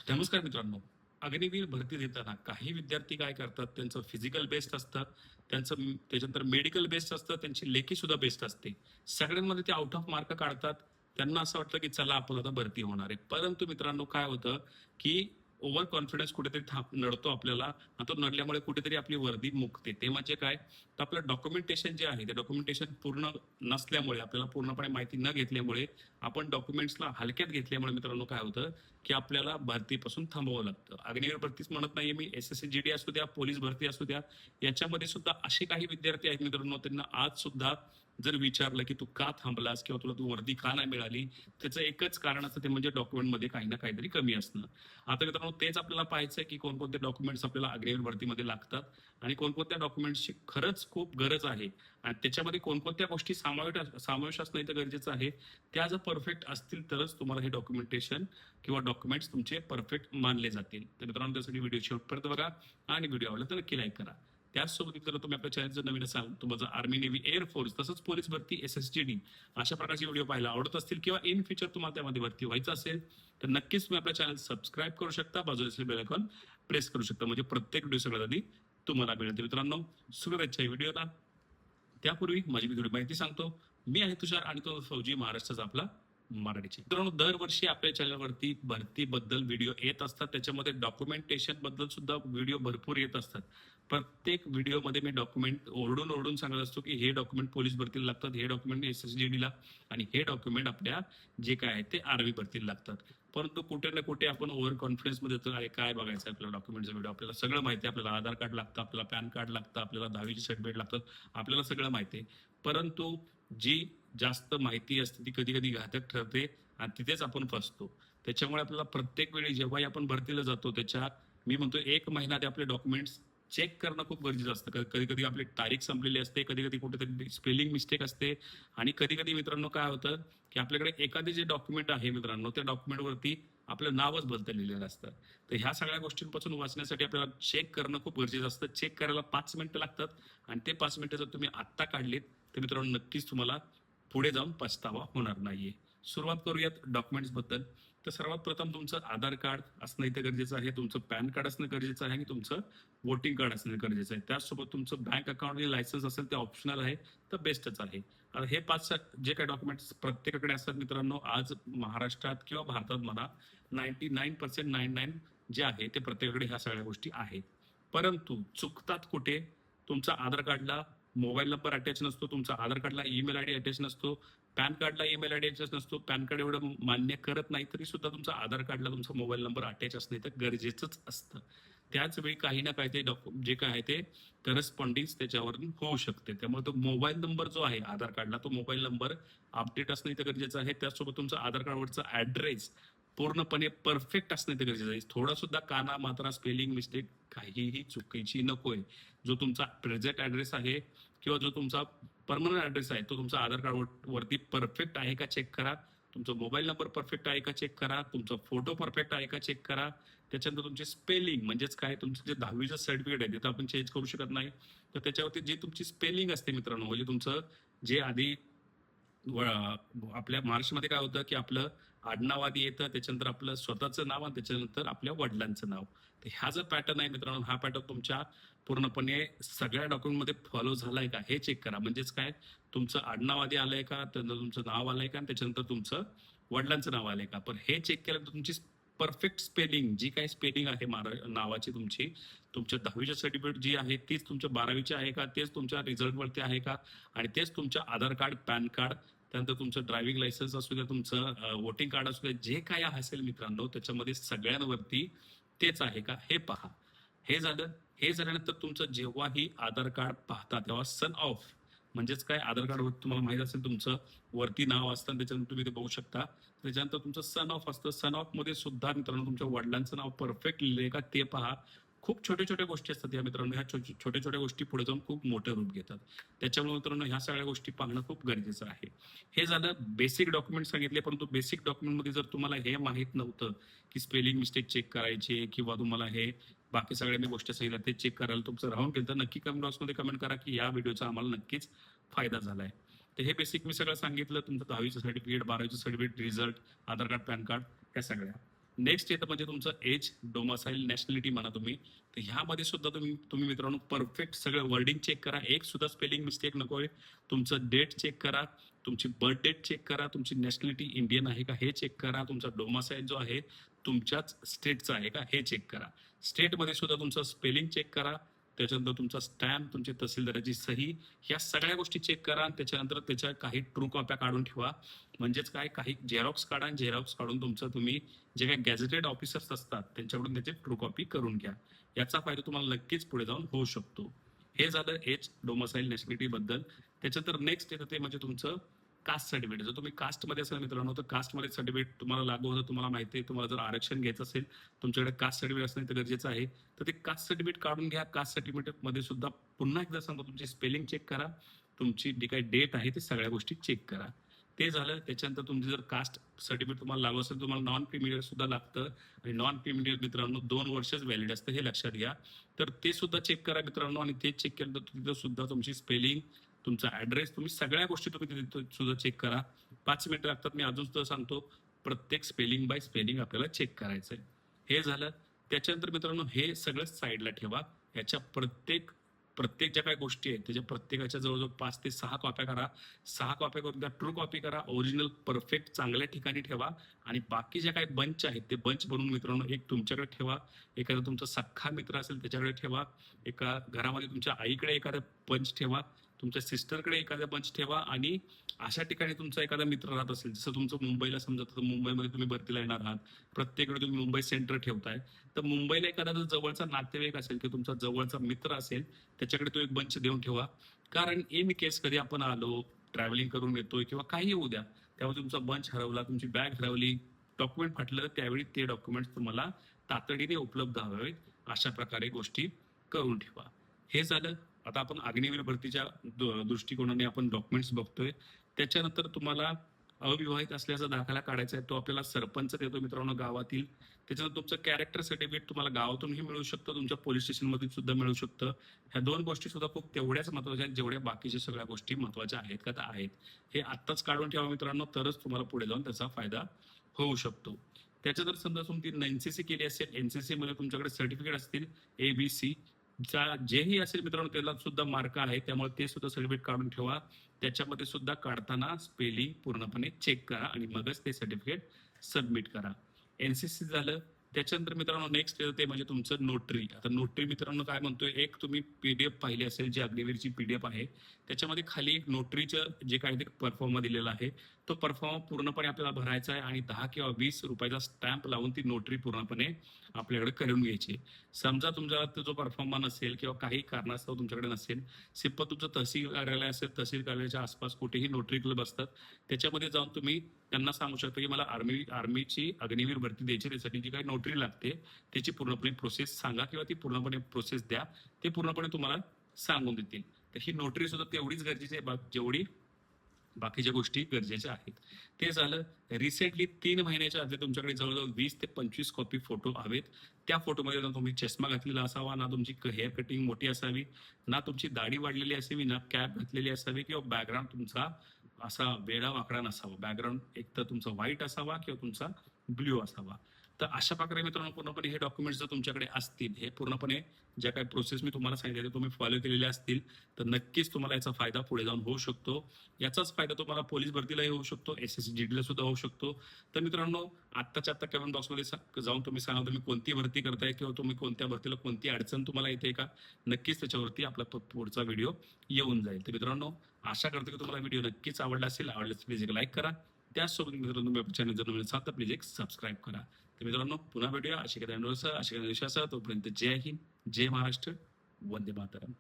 नमस्कार मित्रांनो. अग्निवीर भरती देताना काही विद्यार्थी काय करतात, त्यांचं फिजिकल बेस्ड असतात, त्याच्यानंतर मेडिकल बेस्ड असतं, त्यांची लेखी सुद्धा बेस्ट असते. सगळ्यांमध्ये ते आउट ऑफ मार्क काढतात. त्यांना असं वाटतं की चला आपण आता भरती होणार आहे. परंतु मित्रांनो काय होतं की ओव्हर कॉन्फिडन्स कुठेतरी नडतो आपल्याला आणि तो नडल्यामुळे कुठेतरी आपली वर्दी मुकते. ते म्हणजे काय, तर आपलं डॉक्युमेंटेशन जे आहे ते डॉक्युमेंटेशन पूर्ण नसल्यामुळे, आपल्याला पूर्णपणे माहिती न घेतल्यामुळे, आपण डॉक्युमेंट्सला हलक्यात घेतल्यामुळे मित्रांनो काय होतं की आपल्याला भरतीपासून थांबवावं लागतं. अग्निवीर भरतीच म्हणत नाहीये मी, एसएससी जीडी असू द्या, पोलीस भरती असू द्या, याच्यामध्ये सुद्धा असे काही विद्यार्थी आहेत मित्रांनो, त्यांना आज सुद्धा जर विचारलं की तू का थांबलास किंवा तुला तू वर्दी का नाही मिळाली, त्याचं एकच कारण असतं, ते म्हणजे डॉक्युमेंटमध्ये काही ना काहीतरी कमी असणं. आता मित्रांनो तेच आपल्याला पाहायचं की कोणकोणते डॉक्युमेंट्स आपल्याला अग्निवीर भरतीमध्ये लागतात आणि कोणकोणत्या डॉक्युमेंट्सची खरंच खूप गरज आहे आणि त्याच्यामध्ये कोणकोणत्या गोष्टी समावेश असणं इथं गरजेचं आहे. त्या जर परफेक्ट असतील तरच तुम्हाला हे डॉक्युमेंटेशन किंवा डॉक्युमेंट्स तुमचे परफेक्ट मानले जातील. तर मित्रांनो त्यासाठी व्हिडिओ शेवटपर्यंत बघा आणि व्हिडिओ आवडला तर नक्की लाईक करा. त्याचसोबत मित्रांनो तुम्ही आपल्या चॅनल जर नवीन असाल, तुम्हाला आर्मी, नेव्ही, एअरफोर्स तसंच पोलीस भरती, एसएसजीडी अशा प्रकारचे व्हिडिओ पाहायला आवडत असतील किंवा इन फ्युचर तुम्हाला त्यामध्ये भरती व्हायचं असेल तर नक्कीच तुम्ही आपल्या चॅनल सबस्क्राईब करू शकता, बाजूला असलेले बेल आयकॉन प्रेस करू शकता, म्हणजे प्रत्येक व्हिडिओ सगळ्यात आधी तुम्हाला मिळेल. मित्रांनो सुरुवातीच्या व्हिडिओला त्यापूर्वी माझी मी थोडी माहिती सांगतो. मी आहे तुषार आणि तो फौजी, महाराष्ट्राचा आपला मराठीचे. मित्रांनो दरवर्षी आपल्या चॅनलवरती भरतीबद्दल व्हिडिओ येत असतात, त्याच्यामध्ये डॉक्युमेंटेशन बद्दल सुद्धा व्हिडिओ भरपूर येत असतात. प्रत्येक व्हिडिओमध्ये मी डॉक्युमेंट ओरडून ओरडून सांगत असतो की हे डॉक्युमेंट पोलीस भरतीला लागतात, हे डॉक्युमेंट एसएसजीडीला आणि हे डॉक्युमेंट आपल्या जे काय आहे ते आर्मी भरतीला लागतात. परंतु कुठे ना कुठे आपण ओव्हर कॉन्फिडन्स मध्ये येतो, अरे काय बघायचं आपल्याला डॉक्युमेंटचा व्हिडिओ, आपल्याला सगळं माहिती आहे, आपल्याला आधार कार्ड लागतं, आपल्याला पॅन कार्ड लागतं, आपल्याला 10वीची सर्टिफिकेट लागतात, आपल्याला सगळं माहिती आहे. परंतु जी जास्त माहिती असते ती कधी कधी घातक ठरते आणि तिथेच आपण फसतो. त्याच्यामुळे आपल्याला प्रत्येक वेळी जेव्हाही आपण भरतीला जातो त्याच्या मी म्हणतो 1 महिना ते आपले डॉक्युमेंट्स चेक करणं खूप गरजेचं असतं. कधी कधी आपली तारीख संपलेली असते, कधी कधी कुठेतरी स्पेलिंग मिस्टेक असते आणि कधी कधी मित्रांनो काय होतं की आपल्याकडे एखादे जे डॉक्युमेंट आहे मित्रांनो, त्या डॉक्युमेंटवरती आपलं नावच बदललेलं असतं. तर ह्या सगळ्या गोष्टींपासून वाचण्यासाठी आपल्याला चेक करणं खूप गरजेचं असतं. चेक करायला 5 मिनिटं लागतात आणि ते 5 मिनिटं जर तुम्ही आत्ता काढलीत तर मित्रांनो नक्कीच तुम्हाला पुढे जाऊन पछतावा होणार नाहीये. सुरुवात करूयात डॉक्युमेंट्स बद्दल. तर सर्वात प्रथम तुमचं आधार कार्ड असणं इथे गरजेचं आहे, तुमचं पॅन कार्ड असणं गरजेचं आहे आणि तुमचं वोटिंग कार्ड असणं गरजेचं आहे. त्याचसोबत तुमचं बँक अकाउंट आणि लायसन्स असेल ते ऑप्शनल आहे, तर बेस्टच आहे. आता हे 5 जे काही डॉक्युमेंट्स प्रत्येकाकडे असतात मित्रांनो, आज महाराष्ट्रात किंवा भारतात म्हणा 99% जे आहे ते प्रत्येकाकडे ह्या सगळ्या गोष्टी आहेत. परंतु चुकतात कुठे, तुमचा आधार कार्डला मोबाईल नंबर अटॅच नसतो, तुमचा आधार कार्डला ईमेल आयडी अटॅच नसतो, पॅन कार्डला ईमेल आयडी अटॅच नसतो. पॅन कार्ड एवढं मान्य करत नाही तरी सुद्धा तुमचा आधार कार्डला तुमचा मोबाईल नंबर अटॅच असणे तर गरजेचंच असतं. त्याच वेळी काही ना काही ते जे काय आहे ते करस्पॉन्डिंग त्याच्यावरून होऊ शकते. त्यामुळे तो मोबाईल नंबर जो आहे आधार कार्डला, तो मोबाईल नंबर अपडेट असणं इथं गरजेचं आहे. त्याचसोबत तुमचा आधार कार्डवरचा ऍड्रेस पूर्णपणे परफेक्ट असणं इथं गरजेचं आहे. थोडा सुद्धा काना मात्रा स्पेलिंग मिस्टेक काहीही चुकीची नकोय. जो तुमचा प्रेझेंट ऍड्रेस आहे किंवा जो तुमचा परमनंट ऍड्रेस आहे तो तुमचा आधार कार्ड वरती परफेक्ट आहे का चेक करा. तुमचा मोबाईल नंबर परफेक्ट आहे का चेक करा. तुमचा फोटो परफेक्ट आहे का चेक करा. त्याच्यानंतर तुमचे स्पेलिंग म्हणजेच काय, तुमचं जे 10वीचं सर्टिफिकेट आहे ते तर आपण चेंज करू शकत नाही, तर त्याच्यावरती जी तुमची स्पेलिंग असते मित्रांनो, म्हणजे तुमचं जे आधी आपल्या महाराष्ट्रामध्ये काय होतं की आपलं आडनाव आधी येतं, त्याच्यानंतर आपलं स्वतःचं नाव आणि त्याच्यानंतर आपल्या वडिलांचं नाव. तर हा जो पॅटर्न आहे मित्रांनो, हा पॅटर्न तुमच्या पूर्णपणे सगळ्या डॉक्युमेंटमध्ये फॉलो झालाय का हे चेक करा. म्हणजेच काय, तुमचं आडनाव आधी आलंय का, त्यानंतर तुमचं नाव आलंय का, त्याच्यानंतर तुमचं वडिलांचं नाव आलंय का. पण हे चेक केल्यानंतर तुमची परफेक्ट स्पेलिंग, जी काही स्पेलिंग आहे नावाची तुमची, तुमच्या 10वीच्या सर्टिफिकेट जी आहे तीच तुमच्या 12वीची आहे का, तेच तुमच्या रिझल्टवरती आहे का, आणि तेच तुमच्या आधार कार्ड, पॅन कार्ड, त्यानंतर तुमचं ड्रायव्हिंग लायसन्स असू द्या, तुमचं वोटिंग कार्ड असू द्या, जे काय असेल मित्रांनो त्याच्यामध्ये सगळ्यांवरती तेच आहे का हे पहा. हे झालं. हे झाल्यानंतर तुमचं जेव्हाही आधार कार्ड पाहता तेव्हा सन ऑफ, म्हणजेच काय, आधार कार्डवर तुम्हाला माहित असेल तुमचं वरती नाव असतं त्याच्यानंतर तुम्ही ते बघू शकता. त्याच्यानंतर तुमचं सन ऑफ असतं. सन ऑफ मध्ये सुद्धा मित्रांनो तुमच्या वडिलांचं नाव परफेक्ट लिहिलंय का ते पहा. खूप छोट्या छोट्या गोष्टी असतात या मित्रांनो, ह्या छोट्या छोट्या गोष्टी पुढे जाऊन खूप मोठं रूप घेतात. त्याच्यामुळे मित्रांनो ह्या सगळ्या गोष्टी पाहणं खूप गरजेचं आहे. हे झालं बेसिक डॉक्युमेंट सांगितले. परंतु बेसिक डॉक्युमेंटमध्ये जर तुम्हाला हे माहित नव्हतं की स्पेलिंग मिस्टेक चेक करायची किंवा तुम्हाला हे बाकी सगळ्या मी गोष्टी सांगितल्या ते चेक करायला तुमचं राहून गेलं, तर नक्की कमेंट बॉक्समध्ये कमेंट करा की या व्हिडिओचा आम्हाला नक्कीच फायदा झालाय. तर हे बेसिक मी सगळं सांगितलं, तुमचं 10वीचं सर्टिफिकेट, 12वीचं सर्टिफिकेट, रिझल्ट, आधार कार्ड, पॅन कार्ड, या सगळ्या. नेक्स्ट येतं म्हणजे तुमचं एज, डोमासाईल, नॅशनॅलिटी म्हणा तुम्ही. तर ह्यामध्ये सुद्धा तुम्ही तुम्ही मित्रांनो परफेक्ट सगळं वर्डिंग चेक करा. एक सुद्धा स्पेलिंग मिस्टेक नको आहे. तुमचं डेट चेक करा, तुमची बर्थ डेट चेक करा, तुमची नॅशनॅलिटी इंडियन आहे का हे चेक करा, तुमचा डोमासाईल जो आहे तुमच्याच स्टेटचा आहे का हे चेक करा. स्टेटमध्ये सुद्धा तुमचं स्पेलिंग चेक करा. त्याच्यानंतर तुमचा स्टॅम्प, तुमची तहसीलदाराची सही, ह्या सगळ्या गोष्टी चेक करा. आणि त्याच्यानंतर त्याच्या काही ट्रू कॉप्या काढून ठेवा. म्हणजेच काय, काही झेरॉक्स काढा आणि झेरॉक्स काढून तुमचं तुम्ही जे काही गॅझेटेड ऑफिसर्स असतात त्यांच्याकडून त्याची ट्रू कॉपी करून घ्या. याचा फायदा तुम्हाला नक्कीच पुढे जाऊन होऊ शकतो. हे झालं एज, डोमासाईल, नॅशनॅलिटी बद्दल. त्याच्यानंतर नेक्स्ट येतं ते म्हणजे तुमचं कास्ट सर्टिफिकेट. जर तुम्ही कास्टमध्ये असाल मित्रांनो तर कास्टमध्ये सर्टिफिकेट तुम्हाला लागू होतं. तुम्हाला माहिती आहे, तुम्हाला जर आरक्षण घ्यायचं असेल, तुमच्याकडे कास्ट सर्टिफिकेट असणं तर गरजेचं आहे. तर ते कास्ट सर्टिफिकेट काढून घ्या. कास्ट सर्टिफिकेटमध्ये सुद्धा पुन्हा एकदा सांगतो, तुमची स्पेलिंग चेक करा, तुमची जी काही डेट आहे ते सगळ्या गोष्टी चेक करा. ते झालं. त्याच्यानंतर तुमची जर कास्ट सर्टिफिकेट तुम्हाला लागू असेल, तुम्हाला नॉन क्रिमिनल सुद्धा लागतं. आणि नॉन क्रिमिनल मित्रांनो 2 वर्षच व्हॅलिड असतं, हे लक्षात घ्या. तर ते सुद्धा चेक करा मित्रांनो. आणि ते चेक केलं तर तिथं सुद्धा तुमची स्पेलिंग, तुमचा ऍड्रेस, तुम्ही सगळ्या गोष्टी तुम्ही तिथे सुद्धा चेक करा. 5 मिनिटं लागतात. मी अजून सुद्धा सांगतो, प्रत्येक स्पेलिंग बाय स्पेलिंग आपल्याला चेक करायचंय. हे झालं. त्याच्यानंतर मित्रांनो हे सगळं साईडला ठेवा. याच्या प्रत्येक प्रत्येक ज्या काही गोष्टी आहेत त्याच्या प्रत्येकाच्या जवळजवळ 5 ते 6 कॉप्या करा. 6 कॉप्या करून त्या ट्रू कॉपी करा. ओरिजिनल परफेक्ट चांगल्या ठिकाणी ठेवा. आणि बाकी ज्या काही बंच आहेत ते बंच बनवून मित्रांनो एक तुमच्याकडे ठेवा. एखादा तुमचा सख्खा मित्र असेल त्याच्याकडे ठेवा. एका घरामध्ये तुमच्या आईकडे एखादा बंच ठेवा. तुमच्या सिस्टरकडे एखादा बंच ठेवा. आणि अशा ठिकाणी तुमचा एखादा मित्र राहत असेल, जसं तुमचं मुंबईला समजा, तर मुंबईमध्ये तुम्ही भरतीला येणार आहात, प्रत्येकडे तुम्ही मुंबई सेंटर ठेवताय, तर मुंबईला एखादा जर जवळचा नातेवाईक असेल किंवा तुमचा जवळचा मित्र असेल त्याच्याकडे तो एक बंच देऊन ठेवा. कारण इन केस कधी आपण आलो, ट्रॅव्हलिंग करून येतोय किंवा काही होऊ द्या, त्यामुळे तुमचा बंच हरवला, तुमची बॅग हरवली, डॉक्युमेंट फाटलं, त्यावेळी ते डॉक्युमेंट तुम्हाला तातडीने उपलब्ध हवेत. अशा प्रकारे गोष्टी करून ठेवा. हे झालं. आता आपण अग्निवीर भरतीच्या दृष्टिकोनाने आपण डॉक्युमेंट्स बघतोय. त्याच्यानंतर तुम्हाला अविवाहित असल्याचा दाखला काढायचा आहे, तो आपल्याला सरपंच देतो मित्रांनो गावातील. त्याच्यानंतर तुमचं कॅरेक्टर सर्टिफिकेट तुम्हाला गावातूनही मिळू शकतं, तुमच्या पोलीस स्टेशनमध्ये सुद्धा मिळू शकतं. ह्या 2 गोष्टी सुद्धा खूप तेवढ्याच महत्वाच्या आहेत जेवढ्या बाकीच्या सगळ्या गोष्टी महत्वाच्या आहेत का, त्या आहेत. हे आत्ताच काढून ठेवा मित्रांनो, तरच तुम्हाला पुढे जाऊन त्याचा फायदा होऊ शकतो. त्याच्या जर समजा तुम्ही एनसीसी केली असेल, एनसीसी मध्ये तुमच्याकडे सर्टिफिकेट असतील ABC, जेही असेल मित्रांनो त्याला सुद्धा मार्क आहे, त्यामुळे ते सुद्धा सर्टिफिकेट काढून ठेवा. त्याच्यामध्ये सुद्धा काढताना स्पेलिंग पूर्णपणे चेक करा आणि मगच ते सर्टिफिकेट सबमिट करा. एनसीसी झालं. त्याच्यानंतर मित्रांनो नेक्स्ट येतं ते म्हणजे तुमचं नोटरी. आता नोटरी मित्रांनो काय म्हणतोय, एक तुम्ही PDF पाहिली असेल जी अग्निवीरची PDF आहे, त्याच्यामध्ये खाली एक नोटरीचं जे काही ते परफॉर्मा दिलेला आहे, तो परफॉर्मा पूर्णपणे आपल्याला भरायचा आहे आणि 10 किंवा 20 रुपयाचा स्टॅम्प लावून ती नोटरी पूर्णपणे आपल्याकडे करून घ्यायची. समजा तुमचा जो परफॉर्मा नसेल किंवा काही कारणास्तव तुमच्याकडे नसेल, सिंपल तुमचं तहसील कार्यालय असेल, तहसील कार्यालयाच्या आसपास कुठेही नोटरी क्लब असतात, त्याच्यामध्ये जाऊन तुम्ही त्यांना सांगू शकता की मला आर्मीची अग्निवीर भरती द्यायची, त्यासाठी जी काही नोटरी लागते त्याची पूर्णपणे प्रोसेस सांगा किंवा ती पूर्णपणे प्रोसेस द्या. ते पूर्णपणे तुम्हाला सांगून देतील. तर ही नोटरी सुद्धा तेवढीच गरजेची आहे जेवढी बाकीच्या गोष्टी गरजेच्या आहेत. ते झालं. रिसेंटली 3 महिन्याच्या आधी तुमच्याकडे जवळजवळ 20 ते 25 कॉपी फोटो हवेत. त्या फोटोमध्ये ना तुम्ही चष्मा घातलेला असावा, ना तुमची हेअर कटिंग मोठी असावी, ना तुमची दाढी वाढलेली असावी, ना कॅप घातलेली असावी, किंवा बॅकग्राऊंड तुमचा असा वेडा वाकडा नसावा. बॅकग्राऊंड एक तर तुमचा व्हाईट असावा किंवा तुमचा ब्ल्यू असावा. तर अशा प्रकारे मित्रांनो पूर्णपणे हे डॉक्युमेंट्स जर तुमच्याकडे असतील, हे पूर्णपणे ज्या काही प्रोसेस मी तुम्हाला सांगितले तुम्ही फॉलो केलेले असतील, तर नक्कीच तुम्हाला याचा फायदा पुढे जाऊन होऊ शकतो. याचाच फायदा तुम्हाला पोलीस भरतीलाही होऊ शकतो, SSC ला सुद्धा होऊ शकतो. तर मित्रांनो आत्ताच्या आत्ता कमेंट बॉक्समध्ये जाऊन तुम्ही सांगा तुम्ही कोणती भरती करताय किंवा तुम्ही कोणत्या भरतीला कोणती अडचण तुम्हाला येते का. नक्कीच त्याच्यावरती आपला पुढचा व्हिडिओ येऊन जाईल. तर मित्रांनो आशा करतो की तुम्हाला व्हिडिओ नक्कीच आवडला असेल. आवडल्यास प्लीज एक लाईक करा. त्याचसोबत मित्रांनो तुम्ही चॅनल जर नवीन असाल तर प्लीज एक सबस्क्राईब करा. तर मित्रांनो पुन्हा भेटूया अशा काही विश्वास. तोपर्यंत जय हिंद, जय महाराष्ट्र, वंदे मातरम.